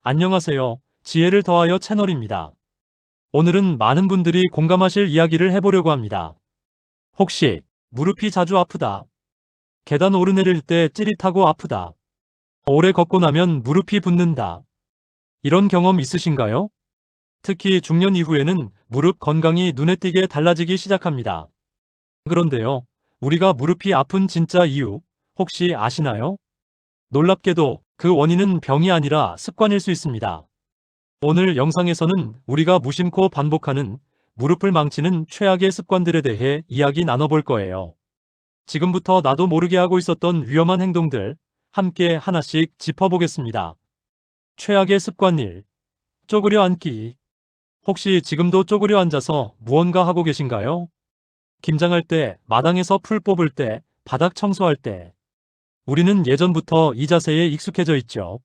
안녕하세요. 지혜를 더하여 채널입니다. 오늘은 많은 분들이 공감하실 이야기를 해보려고 합니다. 혹시 무릎이 자주 아프다. 계단 오르내릴 때 찌릿하고 아프다. 오래 걷고 나면 무릎이 붓는다. 이런 경험 있으신가요? 특히 중년 이후에는 무릎 건강이 눈에 띄게 달라지기 시작합니다. 그런데요, 우리가 무릎이 아픈 진짜 이유 혹시 아시나요? 놀랍게도 그 원인은 병이 아니라 습관일 수 있습니다. 오늘 영상에서는 우리가 무심코 반복하는 무릎을 망치는 최악의 습관들에 대해 이야기 나눠볼 거예요. 지금부터 나도 모르게 하고 있었던 위험한 행동들 함께 하나씩 짚어보겠습니다. 최악의 습관 1. 쪼그려 앉기. 혹시 지금도 쪼그려 앉아서 무언가 하고 계신가요? 김장할 때, 마당에서 풀 뽑을 때, 바닥 청소할 때. 우리는 예전부터 이 자세에 익숙해져 있죠.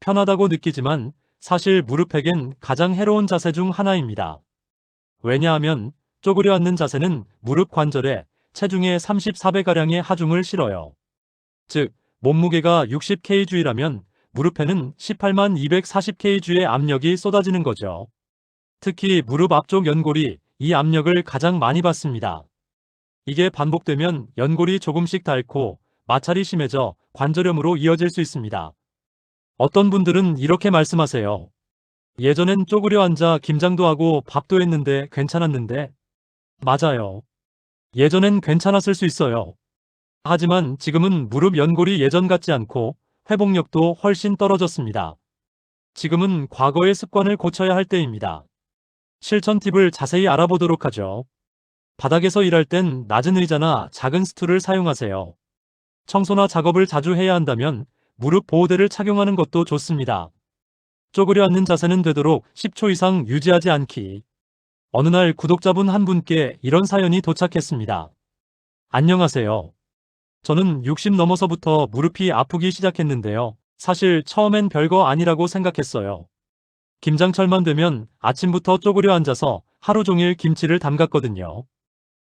편하다고 느끼지만 사실 무릎에겐 가장 해로운 자세 중 하나입니다. 왜냐하면 쪼그려 앉는 자세는 무릎 관절에 체중의 34배가량의 하중을 실어요. 즉, 몸무게가 60kg라면 무릎에는 18만 240kg의 압력이 쏟아지는 거죠. 특히 무릎 앞쪽 연골이 이 압력을 가장 많이 받습니다. 이게 반복되면 연골이 조금씩 닳고 마찰이 심해져 관절염으로 이어질 수 있습니다. 어떤 분들은 이렇게 말씀하세요. 예전엔 쪼그려 앉아 김장도 하고 밥도 했는데 괜찮았는데. 맞아요. 예전엔 괜찮았을 수 있어요. 하지만 지금은 무릎 연골이 예전 같지 않고 회복력도 훨씬 떨어졌습니다. 지금은 과거의 습관을 고쳐야 할 때입니다. 실천 팁을 자세히 알아보도록 하죠. 바닥에서 일할 땐 낮은 의자나 작은 스툴을 사용하세요. 청소나 작업을 자주 해야 한다면 무릎 보호대를 착용하는 것도 좋습니다. 쪼그려 앉는 자세는 되도록 10초 이상 유지하지 않기. 어느 날 구독자분 한 분께 이런 사연이 도착했습니다. 안녕하세요. 저는 60 넘어서부터 무릎이 아프기 시작했는데요. 사실 처음엔 별거 아니라고 생각했어요. 김장철만 되면 아침부터 쪼그려 앉아서 하루 종일 김치를 담갔거든요.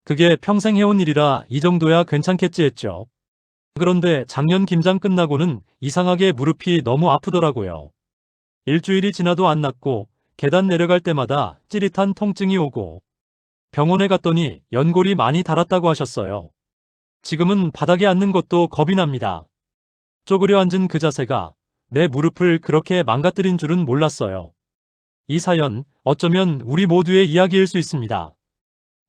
그게 평생 해온 일이라 이 정도야 괜찮겠지 했죠. 그런데 작년 김장 끝나고는 이상하게 무릎이 너무 아프더라고요. 일주일이 지나도 안 낫고 계단 내려갈 때마다 찌릿한 통증이 오고 병원에 갔더니 연골이 많이 닳았다고 하셨어요. 지금은 바닥에 앉는 것도 겁이 납니다. 쪼그려 앉은 그 자세가 내 무릎을 그렇게 망가뜨린 줄은 몰랐어요. 이 사연 어쩌면 우리 모두의 이야기일 수 있습니다.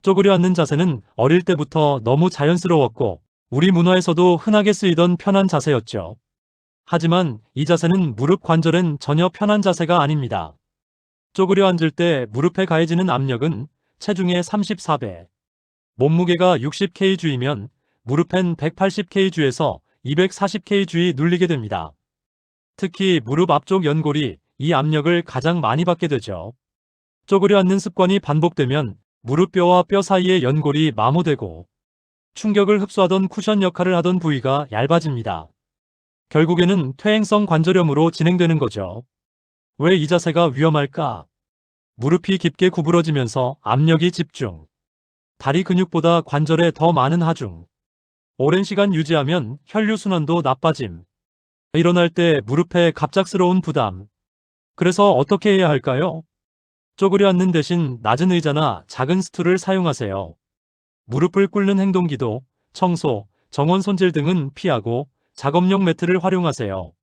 쪼그려 앉는 자세는 어릴 때부터 너무 자연스러웠고 우리 문화에서도 흔하게 쓰이던 편한 자세였죠. 하지만 이 자세는 무릎 관절엔 전혀 편한 자세가 아닙니다. 쪼그려 앉을 때 무릎에 가해지는 압력은 체중의 34배. 몸무게가 60kg이면 무릎엔 180kg에서 240kg이 눌리게 됩니다. 특히 무릎 앞쪽 연골이 이 압력을 가장 많이 받게 되죠. 쪼그려 앉는 습관이 반복되면 무릎뼈와 뼈 사이의 연골이 마모되고 충격을 흡수하던 쿠션 역할을 하던 부위가 얇아집니다. 결국에는 퇴행성 관절염으로 진행되는 거죠. 왜 이 자세가 위험할까? 무릎이 깊게 구부러지면서 압력이 집중. 다리 근육보다 관절에 더 많은 하중. 오랜 시간 유지하면 혈류순환도 나빠짐. 일어날 때 무릎에 갑작스러운 부담. 그래서 어떻게 해야 할까요? 쪼그려 앉는 대신 낮은 의자나 작은 스툴을 사용하세요. 무릎을 꿇는 행동기도, 청소, 정원 손질 등은 피하고 작업용 매트를 활용하세요.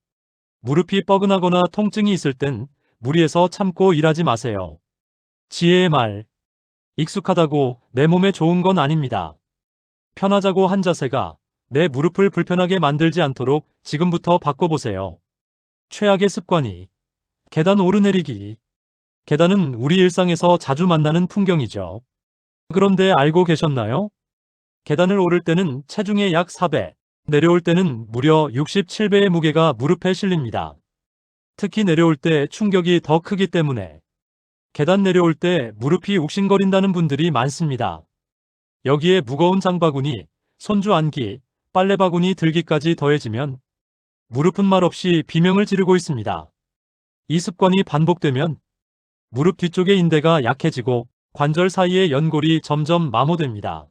무릎이 뻐근하거나 통증이 있을 땐 무리해서 참고 일하지 마세요. 지혜의 말. 익숙하다고 내 몸에 좋은 건 아닙니다. 편하자고 한 자세가 내 무릎을 불편하게 만들지 않도록 지금부터 바꿔보세요. 최악의 습관이 계단 오르내리기. 계단은 우리 일상에서 자주 만나는 풍경이죠. 그런데 알고 계셨나요? 계단을 오를 때는 체중의 약 4배, 내려올 때는 무려 67배의 무게가 무릎에 실립니다. 특히 내려올 때 충격이 더 크기 때문에 계단 내려올 때 무릎이 욱신거린다는 분들이 많습니다. 여기에 무거운 장바구니, 손주 안기, 빨래바구니 들기까지 더해지면 무릎은 말없이 비명을 지르고 있습니다. 이 습관이 반복되면 무릎 뒤쪽의 인대가 약해지고 관절 사이의 연골이 점점 마모됩니다.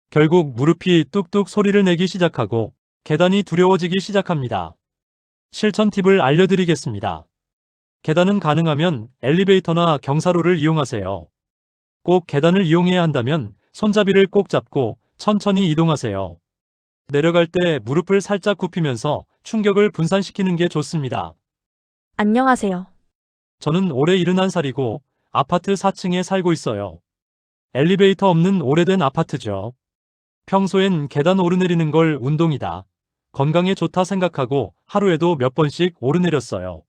결국 무릎이 뚝뚝 소리를 내기 시작하고 계단이 두려워지기 시작합니다. 실천 팁을 알려드리겠습니다. 계단은 가능하면 엘리베이터나 경사로를 이용하세요. 꼭 계단을 이용해야 한다면 손잡이를 꼭 잡고 천천히 이동하세요. 내려갈 때 무릎을 살짝 굽히면서 충격을 분산시키는 게 좋습니다. 안녕하세요. 저는 올해 71살이고 아파트 4층에 살고 있어요. 엘리베이터 없는 오래된 아파트죠. 평소엔 계단 오르내리는 걸 운동이다, 건강에 좋다 생각하고 하루에도 몇 번씩 오르내렸어요.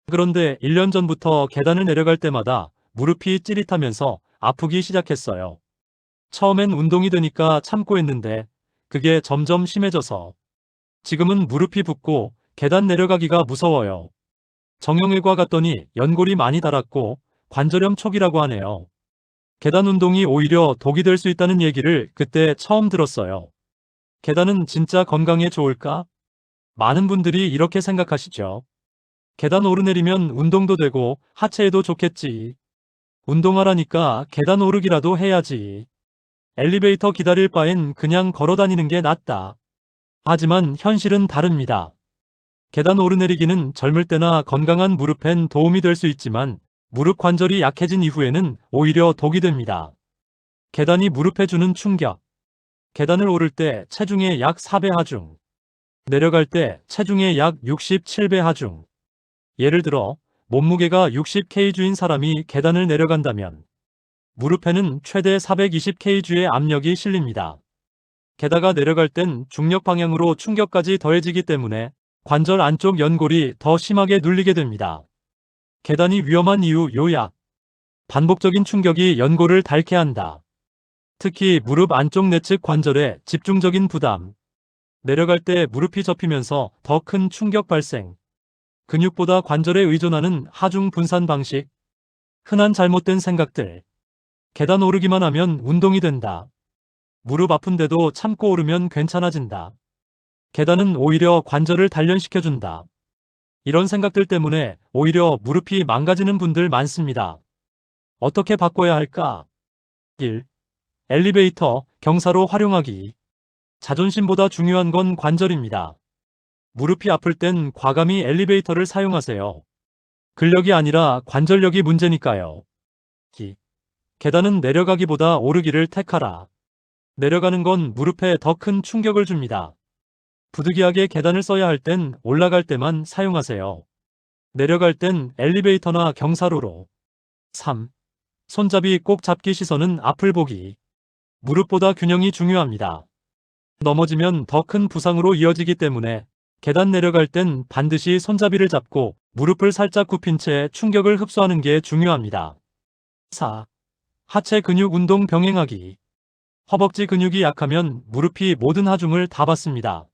그런데 1년 전부터 계단을 내려갈 때마다 무릎이 찌릿하면서 아프기 시작했어요. 처음엔 운동이 되니까 참고 했는데 그게 점점 심해져서 지금은 무릎이 붓고 계단 내려가기가 무서워요. 정형외과 갔더니 연골이 많이 닳았고 관절염 초기라고 하네요. 계단 운동이 오히려 독이 될 수 있다는 얘기를 그때 처음 들었어요. 계단은 진짜 건강에 좋을까? 많은 분들이 이렇게 생각하시죠. 계단 오르내리면 운동도 되고 하체에도 좋겠지. 운동하라니까 계단 오르기라도 해야지. 엘리베이터 기다릴 바엔 그냥 걸어 다니는 게 낫다. 하지만 현실은 다릅니다. 계단 오르내리기는 젊을 때나 건강한 무릎엔 도움이 될 수 있지만 무릎 관절이 약해진 이후에는 오히려 독이 됩니다. 계단이 무릎에 주는 충격. 계단을 오를 때 체중의 약 4배 하중. 내려갈 때 체중의 약 67배 하중. 예를 들어 몸무게가 60kg인 사람이 계단을 내려간다면 무릎에는 최대 420kg의 압력이 실립니다. 게다가 내려갈 땐 중력 방향으로 충격까지 더해지기 때문에 관절 안쪽 연골이 더 심하게 눌리게 됩니다. 계단이 위험한 이유 요약. 반복적인 충격이 연골을 닳게 한다. 특히 무릎 안쪽 내측 관절에 집중적인 부담. 내려갈 때 무릎이 접히면서 더 큰 충격 발생. 근육보다 관절에 의존하는 하중 분산 방식. 흔한 잘못된 생각들. 계단 오르기만 하면 운동이 된다. 무릎 아픈데도 참고 오르면 괜찮아진다. 계단은 오히려 관절을 단련시켜준다. 이런 생각들 때문에 오히려 무릎이 망가지는 분들 많습니다. 어떻게 바꿔야 할까? 1. 엘리베이터, 경사로 활용하기. 자존심보다 중요한 건 관절입니다. 무릎이 아플 땐 과감히 엘리베이터를 사용하세요. 근력이 아니라 관절력이 문제니까요. 2. 계단은 내려가기보다 오르기를 택하라. 내려가는 건 무릎에 더 큰 충격을 줍니다. 부득이하게 계단을 써야 할 땐 올라갈 때만 사용하세요. 내려갈 땐 엘리베이터나 경사로로. 3. 손잡이 꼭 잡기, 시선은 앞을 보기. 무릎보다 균형이 중요합니다. 넘어지면 더 큰 부상으로 이어지기 때문에 계단 내려갈 땐 반드시 손잡이를 잡고 무릎을 살짝 굽힌 채 충격을 흡수하는 게 중요합니다. 4. 하체 근육 운동 병행하기. 허벅지 근육이 약하면 무릎이 모든 하중을 다 받습니다.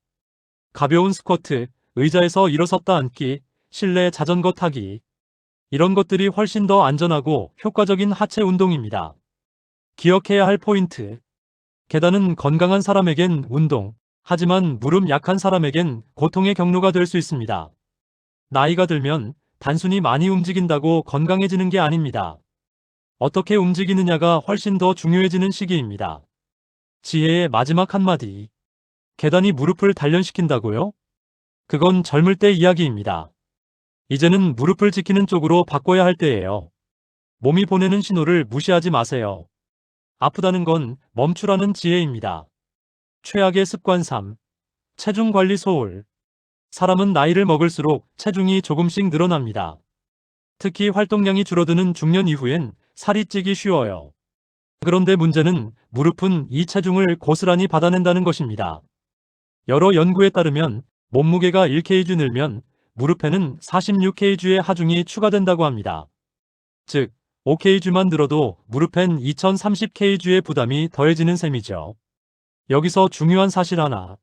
가벼운 스쿼트, 의자에서 일어섰다 앉기, 실내 자전거 타기. 이런 것들이 훨씬 더 안전하고 효과적인 하체 운동입니다. 기억해야 할 포인트. 계단은 건강한 사람에겐 운동, 하지만 무릎 약한 사람에겐 고통의 경로가 될 수 있습니다. 나이가 들면 단순히 많이 움직인다고 건강해지는 게 아닙니다. 어떻게 움직이느냐가 훨씬 더 중요해지는 시기입니다. 지혜의 마지막 한마디. 계단이 무릎을 단련시킨다고요? 그건 젊을 때 이야기입니다. 이제는 무릎을 지키는 쪽으로 바꿔야 할 때예요. 몸이 보내는 신호를 무시하지 마세요. 아프다는 건 멈추라는 지혜입니다. 최악의 습관 3. 체중 관리 소홀. 사람은 나이를 먹을수록 체중이 조금씩 늘어납니다. 특히 활동량이 줄어드는 중년 이후엔 살이 찌기 쉬워요. 그런데 문제는 무릎은 이 체중을 고스란히 받아낸다는 것입니다. 여러 연구에 따르면 몸무게가 1kg 늘면 무릎에는 46kg의 하중이 추가된다고 합니다. 즉, 5kg만 늘어도 무릎엔 2030kg의 부담이 더해지는 셈이죠. 여기서 중요한 사실 하나.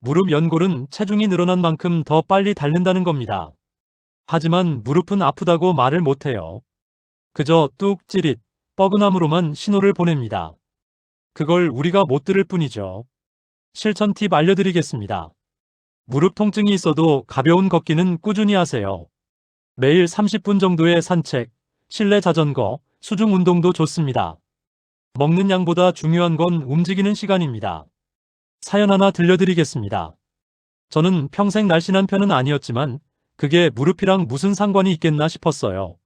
무릎 연골은 체중이 늘어난 만큼 더 빨리 닳는다는 겁니다. 하지만 무릎은 아프다고 말을 못해요. 그저 뚝 찌릿, 뻐근함으로만 신호를 보냅니다. 그걸 우리가 못 들을 뿐이죠. 실천 팁 알려드리겠습니다. 무릎 통증이 있어도 가벼운 걷기는 꾸준히 하세요. 매일 30분 정도의 산책, 실내 자전거, 수중 운동도 좋습니다. 먹는 양보다 중요한 건 움직이는 시간입니다. 사연 하나 들려드리겠습니다. 저는 평생 날씬한 편은 아니었지만 그게 무릎이랑 무슨 상관이 있겠나 싶었어요.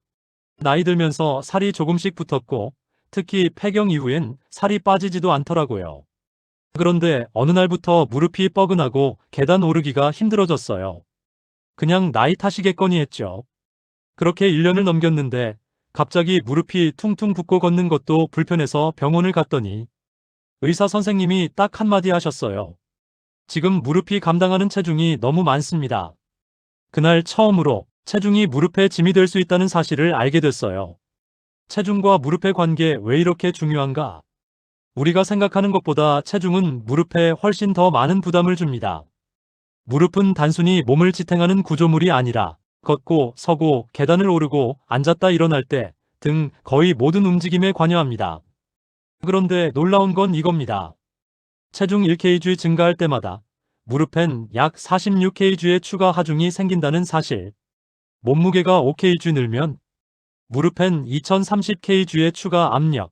나이 들면서 살이 조금씩 붙었고 특히 폐경 이후엔 살이 빠지지도 않더라고요. 그런데 어느 날부터 무릎이 뻐근하고 계단 오르기가 힘들어졌어요. 그냥 나이 탓이겠거니 했죠. 그렇게 1년을 넘겼는데 갑자기 무릎이 퉁퉁 붓고 걷는 것도 불편해서 병원을 갔더니 의사 선생님이 딱 한마디 하셨어요. 지금 무릎이 감당하는 체중이 너무 많습니다. 그날 처음으로 체중이 무릎에 짐이 될 수 있다는 사실을 알게 됐어요. 체중과 무릎의 관계 왜 이렇게 중요한가? 우리가 생각하는 것보다 체중은 무릎에 훨씬 더 많은 부담을 줍니다. 무릎은 단순히 몸을 지탱하는 구조물이 아니라 걷고 서고 계단을 오르고 앉았다 일어날 때 등 거의 모든 움직임에 관여합니다. 그런데 놀라운 건 이겁니다. 체중 1kg 증가할 때마다 무릎엔 약 46kg의 추가 하중이 생긴다는 사실. 몸무게가 5kg 늘면 무릎엔 2030kg의 추가 압력.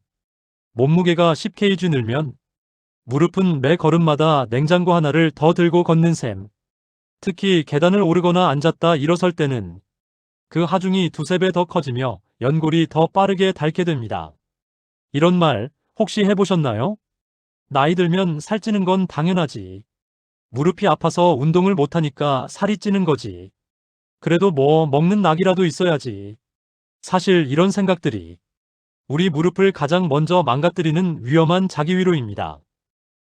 몸무게가 10kg 늘면 무릎은 매 걸음마다 냉장고 하나를 더 들고 걷는 셈. 특히 계단을 오르거나 앉았다 일어설 때는 그 하중이 두세 배 더 커지며 연골이 더 빠르게 닳게 됩니다. 이런 말 혹시 해보셨나요? 나이 들면 살찌는 건 당연하지. 무릎이 아파서 운동을 못하니까 살이 찌는 거지. 그래도 뭐 먹는 낙이라도 있어야지. 사실 이런 생각들이 우리 무릎을 가장 먼저 망가뜨리는 위험한 자기위로입니다.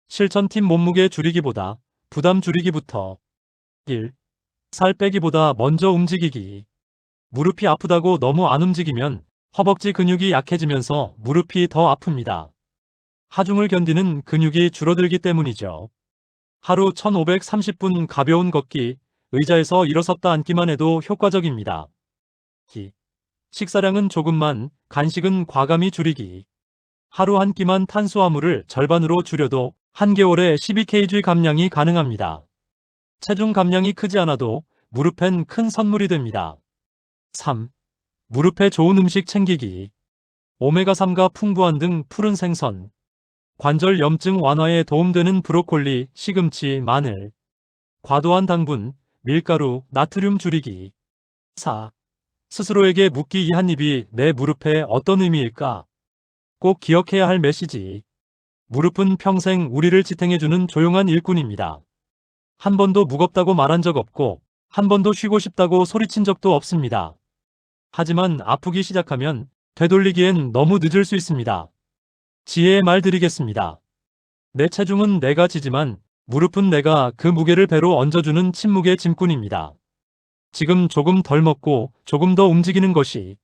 실천팀 몸무게 줄이기보다 부담 줄이기부터 1. 살 빼기보다 먼저 움직이기. 무릎이 아프다고 너무 안 움직이면 허벅지 근육이 약해지면서 무릎이 더 아픕니다. 하중을 견디는 근육이 줄어들기 때문이죠. 하루 1530분 가벼운 걷기, 의자에서 일어섰다 앉기만 해도 효과적입니다. 식사량은 조금만, 간식은 과감히 줄이기. 하루 한 끼만 탄수화물을 절반으로 줄여도 한개월에 12kg 감량이 가능합니다. 체중 감량이 크지 않아도 무릎엔 큰 선물이 됩니다. 3. 무릎에 좋은 음식 챙기기. 오메가3가 풍부한 등 푸른 생선. 관절 염증 완화에 도움되는 브로콜리, 시금치, 마늘. 과도한 당분, 밀가루, 나트륨 줄이기. 4. 스스로에게 묻기 이 한 입이 내 무릎에 어떤 의미일까? 꼭 기억해야 할 메시지. 무릎은 평생 우리를 지탱해주는 조용한 일꾼입니다. 한 번도 무겁다고 말한 적 없고 한 번도 쉬고 싶다고 소리친 적도 없습니다. 하지만 아프기 시작하면 되돌리기엔 너무 늦을 수 있습니다. 지혜의 말 드리겠습니다. 내 체중은 내가 지지만 무릎은 내가 그 무게를 배로 얹어주는 침묵의 짐꾼입니다. 지금 조금 덜 먹고 조금 더 움직이는 것이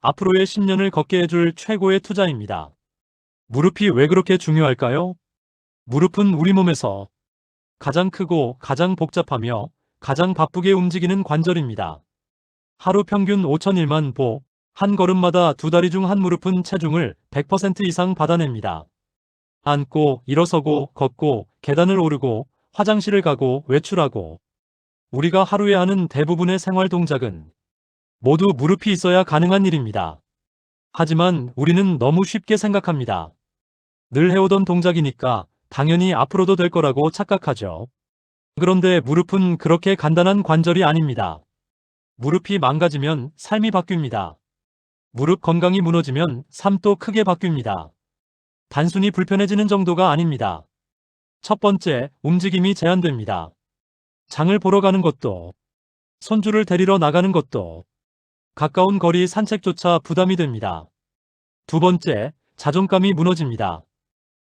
앞으로의 10년을 걷게 해줄 최고의 투자입니다. 무릎이 왜 그렇게 중요할까요? 무릎은 우리 몸에서 가장 크고 가장 복잡하며 가장 바쁘게 움직이는 관절입니다. 하루 평균 5,001만 보, 한 걸음마다 두 다리 중 한 무릎은 체중을 100% 이상 받아냅니다. 앉고, 일어서고, 걷고, 계단을 오르고, 화장실을 가고, 외출하고. 우리가 하루에 하는 대부분의 생활 동작은 모두 무릎이 있어야 가능한 일입니다. 하지만 우리는 너무 쉽게 생각합니다. 늘 해오던 동작이니까 당연히 앞으로도 될 거라고 착각하죠. 그런데 무릎은 그렇게 간단한 관절이 아닙니다. 무릎이 망가지면 삶이 바뀝니다. 무릎 건강이 무너지면 삶도 크게 바뀝니다. 단순히 불편해지는 정도가 아닙니다. 첫 번째, 움직임이 제한됩니다. 장을 보러 가는 것도, 손주를 데리러 나가는 것도, 가까운 거리 산책조차 부담이 됩니다. 두 번째, 자존감이 무너집니다.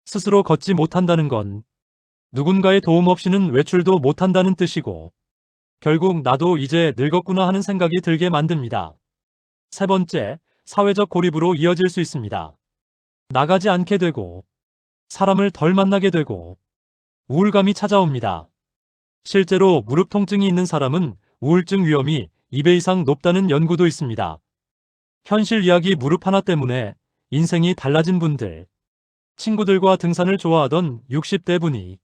스스로 걷지 못한다는 건 누군가의 도움 없이는 외출도 못한다는 뜻이고, 결국 나도 이제 늙었구나 하는 생각이 들게 만듭니다. 세 번째, 사회적 고립으로 이어질 수 있습니다. 나가지 않게 되고, 사람을 덜 만나게 되고, 우울감이 찾아옵니다. 실제로 무릎 통증이 있는 사람은 우울증 위험이 2배 이상 높다는 연구도 있습니다. 현실 이야기 무릎 하나 때문에 인생이 달라진 분들, 친구들과 등산을 좋아하던 60대 분이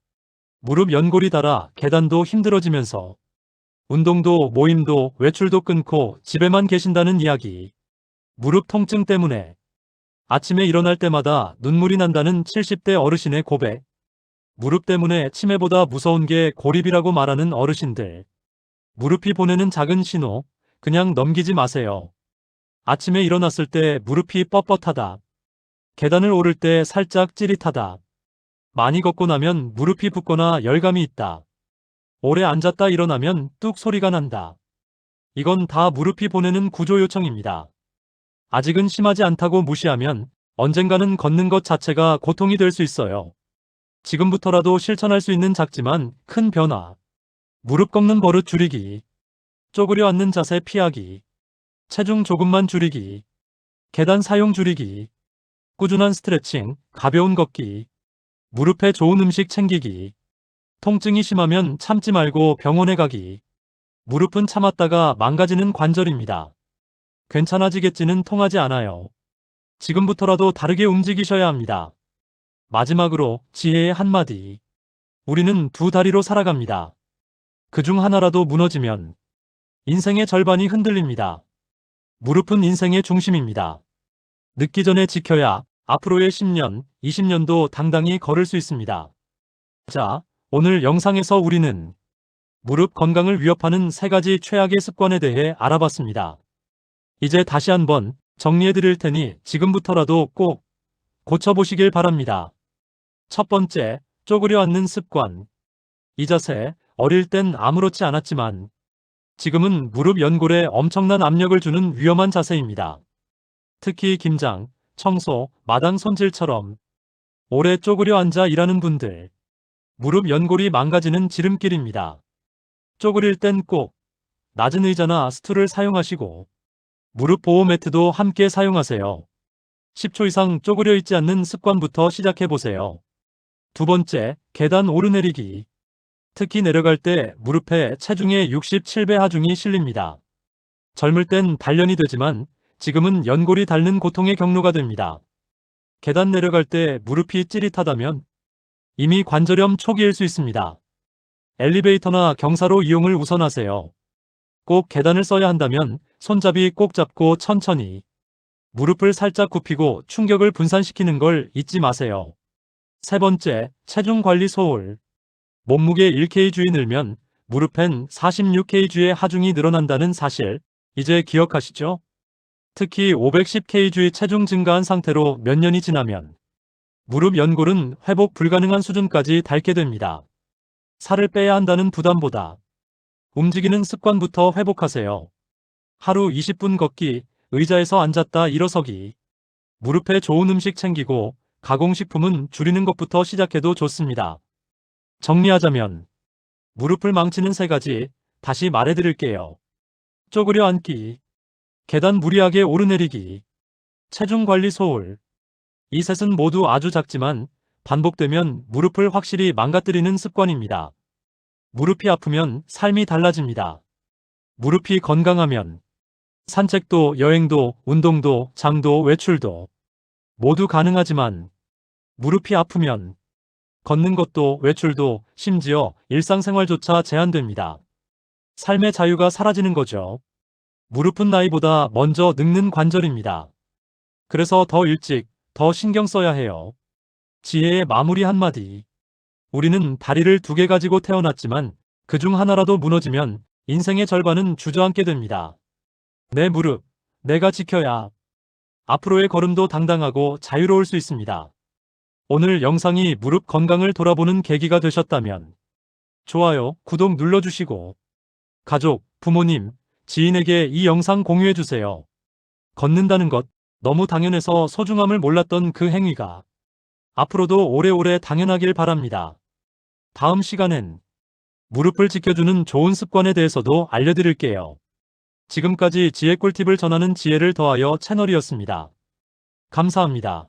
무릎 연골이 닳아 계단도 힘들어지면서 운동도 모임도 외출도 끊고 집에만 계신다는 이야기. 무릎 통증 때문에 아침에 일어날 때마다 눈물이 난다는 70대 어르신의 고백. 무릎 때문에 치매보다 무서운 게 고립이라고 말하는 어르신들. 무릎이 보내는 작은 신호, 그냥 넘기지 마세요. 아침에 일어났을 때 무릎이 뻣뻣하다. 계단을 오를 때 살짝 찌릿하다. 많이 걷고 나면 무릎이 붓거나 열감이 있다. 오래 앉았다 일어나면 뚝 소리가 난다. 이건 다 무릎이 보내는 구조 요청입니다. 아직은 심하지 않다고 무시하면 언젠가는 걷는 것 자체가 고통이 될 수 있어요. 지금부터라도 실천할 수 있는 작지만 큰 변화. 무릎 꺾는 버릇 줄이기. 쪼그려 앉는 자세 피하기. 체중 조금만 줄이기. 계단 사용 줄이기. 꾸준한 스트레칭, 가벼운 걷기. 무릎에 좋은 음식 챙기기. 통증이 심하면 참지 말고 병원에 가기. 무릎은 참았다가 망가지는 관절입니다. 괜찮아지겠지는 통하지 않아요. 지금부터라도 다르게 움직이셔야 합니다. 마지막으로 지혜의 한마디. 우리는 두 다리로 살아갑니다. 그중 하나라도 무너지면 인생의 절반이 흔들립니다. 무릎은 인생의 중심입니다. 늦기 전에 지켜야 앞으로의 10년, 20년도 당당히 걸을 수 있습니다. 자, 오늘 영상에서 우리는 무릎 건강을 위협하는 3가지 최악의 습관에 대해 알아봤습니다. 이제 다시 한번 정리해 드릴 테니 지금부터라도 꼭 고쳐보시길 바랍니다. 첫 번째, 쪼그려 앉는 습관. 이 자세, 어릴 땐 아무렇지 않았지만 지금은 무릎 연골에 엄청난 압력을 주는 위험한 자세입니다. 특히 김장, 청소, 마당 손질처럼 오래 쪼그려 앉아 일하는 분들, 무릎 연골이 망가지는 지름길입니다. 쪼그릴 땐 꼭 낮은 의자나 스툴을 사용하시고 무릎 보호 매트도 함께 사용하세요. 10초 이상 쪼그려 있지 않는 습관부터 시작해보세요. 두 번째, 계단 오르내리기. 특히 내려갈 때 무릎에 체중의 67배 하중이 실립니다. 젊을 땐 단련이 되지만 지금은 연골이 닳는 고통의 경로가 됩니다. 계단 내려갈 때 무릎이 찌릿하다면 이미 관절염 초기일 수 있습니다. 엘리베이터나 경사로 이용을 우선하세요. 꼭 계단을 써야 한다면 손잡이 꼭 잡고 천천히. 무릎을 살짝 굽히고 충격을 분산시키는 걸 잊지 마세요. 세 번째, 체중 관리 소홀. 몸무게 1kg이 늘면 무릎엔 46kg의 하중이 늘어난다는 사실, 이제 기억하시죠? 특히 510kg의 체중 증가한 상태로 몇 년이 지나면 무릎 연골은 회복 불가능한 수준까지 닳게 됩니다. 살을 빼야 한다는 부담보다 움직이는 습관부터 회복하세요. 하루 20분 걷기, 의자에서 앉았다 일어서기. 무릎에 좋은 음식 챙기고 가공식품은 줄이는 것부터 시작해도 좋습니다. 정리하자면 무릎을 망치는 3가지 다시 말해드릴게요. 쪼그려 앉기, 계단 무리하게 오르내리기, 체중 관리 소홀. 이 셋은 모두 아주 작지만 반복되면 무릎을 확실히 망가뜨리는 습관입니다. 무릎이 아프면 삶이 달라집니다. 무릎이 건강하면 산책도, 여행도, 운동도, 장도, 외출도 모두 가능하지만 무릎이 아프면 걷는 것도, 외출도, 심지어 일상생활조차 제한됩니다. 삶의 자유가 사라지는 거죠. 무릎은 나이보다 먼저 늙는 관절입니다. 그래서 더 일찍, 더 신경 써야 해요. 지혜의 마무리 한마디. 우리는 다리를 2개 가지고 태어났지만 그중 하나라도 무너지면 인생의 절반은 주저앉게 됩니다. 내 무릎, 내가 지켜야 앞으로의 걸음도 당당하고 자유로울 수 있습니다. 오늘 영상이 무릎 건강을 돌아보는 계기가 되셨다면 좋아요, 구독 눌러주시고 가족, 부모님, 지인에게 이 영상 공유해주세요. 걷는다는 것, 너무 당연해서 소중함을 몰랐던 그 행위가 앞으로도 오래오래 당연하길 바랍니다. 다음 시간엔 무릎을 지켜주는 좋은 습관에 대해서도 알려드릴게요. 지금까지 지혜 꿀팁을 전하는 지혜를 더하여 채널이었습니다. 감사합니다.